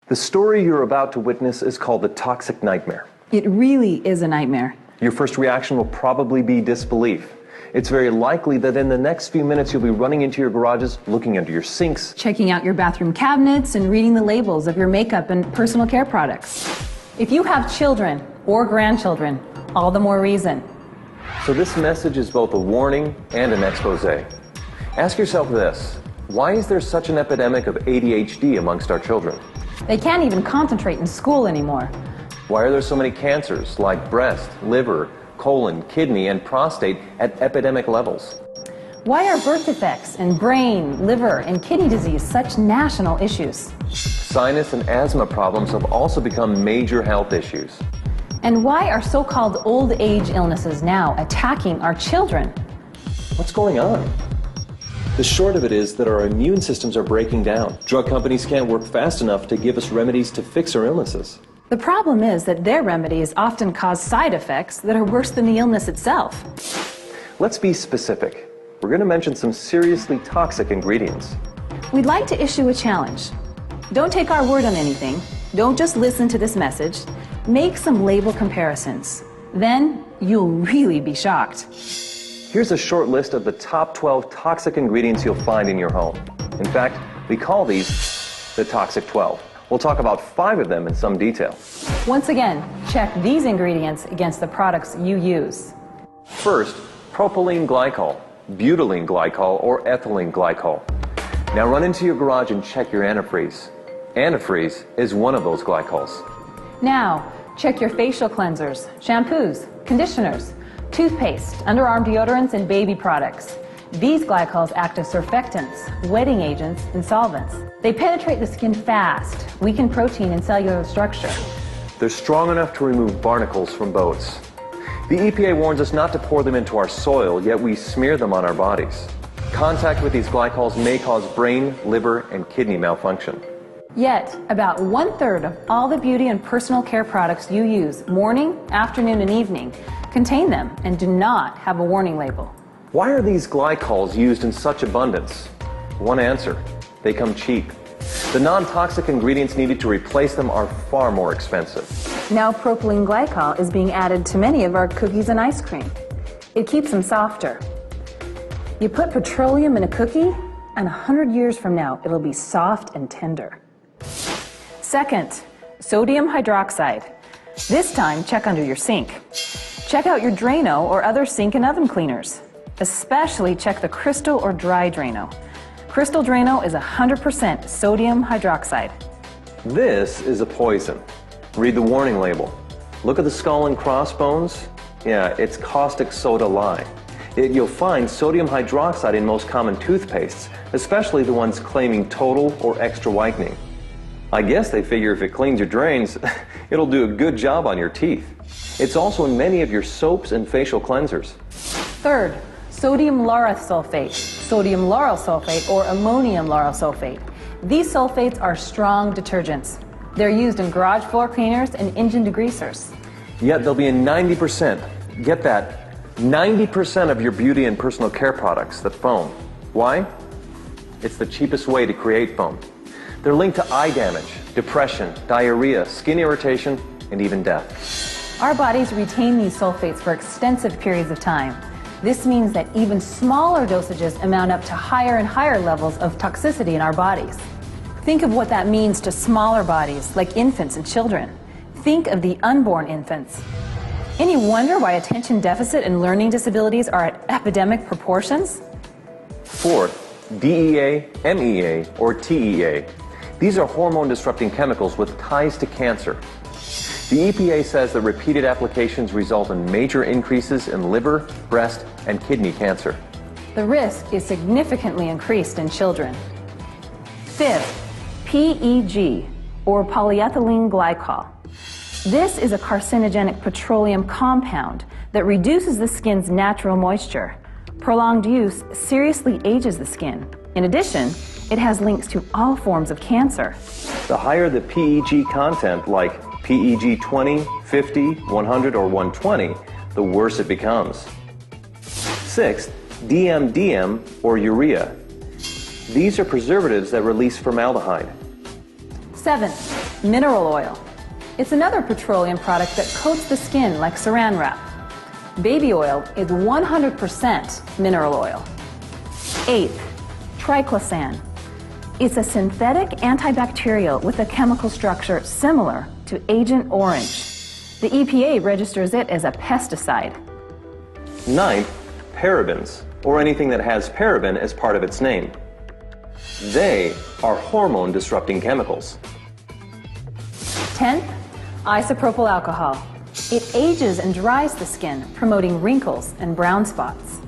The story you're about to witness is called the toxic nightmare. It really is a nightmare. Your first reaction will probably be disbelief. It's very likely that in the next few minutes you'll be running into your garages, looking under your sinks, Checking out your bathroom cabinets and reading the labels of your makeup and personal care products. If you have children or grandchildren, all the more reason. So this message is both a warning and an expose. Ask yourself this: why is there such an epidemic of ADHD amongst our children? They can't even concentrate in school anymore. Why are there so many cancers like breast, liver, colon, kidney, and prostate at epidemic levels? Why are birth defects and brain, liver, and kidney disease such national issues? Sinus and asthma problems have also become major health issues. And why are so-called old age illnesses now attacking our children? What's going on? The short of it is that our immune systems are breaking down. Drug companies can't work fast enough to give us remedies to fix our illnesses. The problem is that their remedies often cause side effects that are worse than the illness itself. Let's be specific. We're going to mention some seriously toxic ingredients. We'd like to issue a challenge. Don't take our word on anything. Don't just listen to this message. Make some label comparisons. Then you'll really be shocked. Here's a short list of the top 12 toxic ingredients you'll find in your home. In fact, we call these the Toxic 12. We'll talk about 5 of them in some detail. Once again, check these ingredients against the products you use. First, propylene glycol, butylene glycol, or ethylene glycol. Now run into your garage and check your antifreeze. Antifreeze is one of those glycols. Now, check your facial cleansers, shampoos, conditioners, toothpaste, underarm deodorants, and baby products. These glycols act as surfactants, wetting agents, and solvents. They penetrate the skin fast, weaken protein and cellular structure. They're strong enough to remove barnacles from boats. The EPA warns us not to pour them into our soil, yet we smear them on our bodies. Contact with these glycols may cause brain, liver, and kidney malfunction. Yet, about 1/3 of all the beauty and personal care products you use morning, afternoon, and evening contain them and do not have a warning label. Why are these glycols used in such abundance? One answer: they come cheap. The non-toxic ingredients needed to replace them are far more expensive. Now propylene glycol is being added to many of our cookies and ice cream. It keeps them softer. You put petroleum in a cookie, and 100 years from now, it'll be soft and tender. Second, sodium hydroxide. This time, check under your sink. Check out your Drano or other sink and oven cleaners. Especially check the crystal or dry Drano. Crystal Drano is 100% sodium hydroxide. This is a poison. Read the warning label. Look at the skull and crossbones. Yeah, it's caustic soda lye. You'll find sodium hydroxide in most common toothpastes, especially the ones claiming total or extra whitening. I guess they figure if it cleans your drains, it'll do a good job on your teeth. It's also in many of your soaps and facial cleansers. Third, sodium lauryl sulfate, sodium lauryl sulfate, or ammonium lauryl sulfate. These sulfates are strong detergents. They're used in garage floor cleaners and engine degreasers. Yet they'll be in 90%, get that, 90% of your beauty and personal care products that foam. Why? It's the cheapest way to create foam. They're linked to eye damage, depression, diarrhea, skin irritation, and even death. Our bodies retain these sulfates for extensive periods of time. This means that even smaller dosages amount up to higher and higher levels of toxicity in our bodies. Think of what that means to smaller bodies, like infants and children. Think of the unborn infants. Any wonder why attention deficit and learning disabilities are at epidemic proportions? Fourth, DEA, MEA, or TEA. These are hormone-disrupting chemicals with ties to cancer. The EPA says that repeated applications result in major increases in liver, breast, and kidney cancer. The risk is significantly increased in children. Fifth, PEG, or polyethylene glycol. This is a carcinogenic petroleum compound that reduces the skin's natural moisture. Prolonged use seriously ages the skin. In addition, it has links to all forms of cancer. The higher the PEG content, like PEG 20, 50, 100, or 120, the worse it becomes. Sixth, DMDM, or urea. These are preservatives that release formaldehyde. 7. Mineral oil. It's another petroleum product that coats the skin like saran wrap. Baby oil is 100% mineral oil. 8. Triclosan. It's a synthetic antibacterial with a chemical structure similar to Agent Orange. The EPA registers it as a pesticide. 9. Parabens, or anything that has paraben as part of its name. They are hormone-disrupting chemicals. 10th, isopropyl alcohol. It ages and dries the skin, promoting wrinkles and brown spots.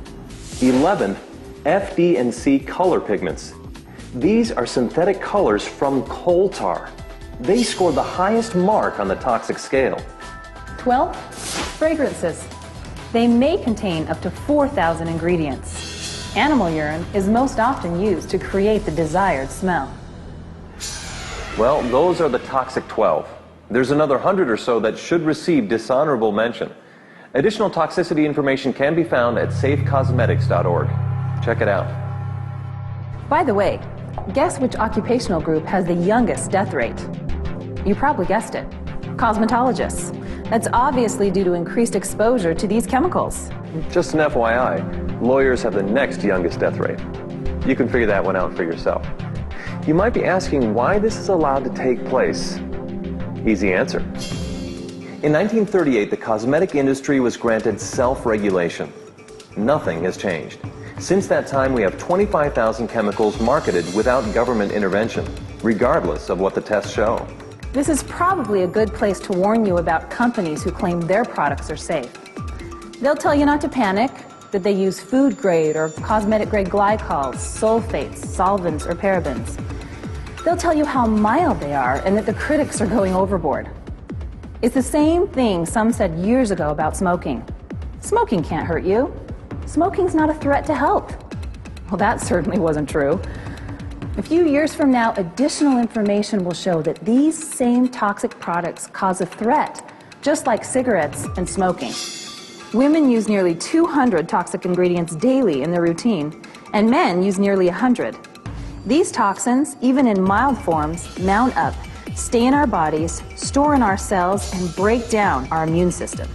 11th, FD and C color pigments. These are synthetic colors from coal tar. They score the highest mark on the toxic scale. 12th, fragrances. They may contain up to 4,000 ingredients. Animal urine is most often used to create the desired smell. Well, those are the toxic 12. There's another 100 or so that should receive dishonorable mention. Additional toxicity information can be found at safecosmetics.org. Check it out. By the way, guess which occupational group has the youngest death rate? You probably guessed it. Cosmetologists. That's obviously due to increased exposure to these chemicals. Just an FYI, lawyers have the next youngest death rate. You can figure that one out for yourself. You might be asking why this is allowed to take place. Easy answer. In 1938, the cosmetic industry was granted self-regulation. Nothing has changed. Since that time, we have 25,000 chemicals marketed without government intervention, regardless of what the tests show. This is probably a good place to warn you about companies who claim their products are safe. They'll tell you not to panic, that they use food-grade or cosmetic-grade glycols, sulfates, solvents, or parabens. They'll tell you how mild they are and that the critics are going overboard. It's the same thing some said years ago about smoking. Smoking can't hurt you. Smoking's not a threat to health. Well, that certainly wasn't true. A few years from now, additional information will show that these same toxic products cause a threat, just like cigarettes and smoking. Women use nearly 200 toxic ingredients daily in their routine, and men use nearly 100. These toxins, even in mild forms, mount up, stay in our bodies, store in our cells, and break down our immune system.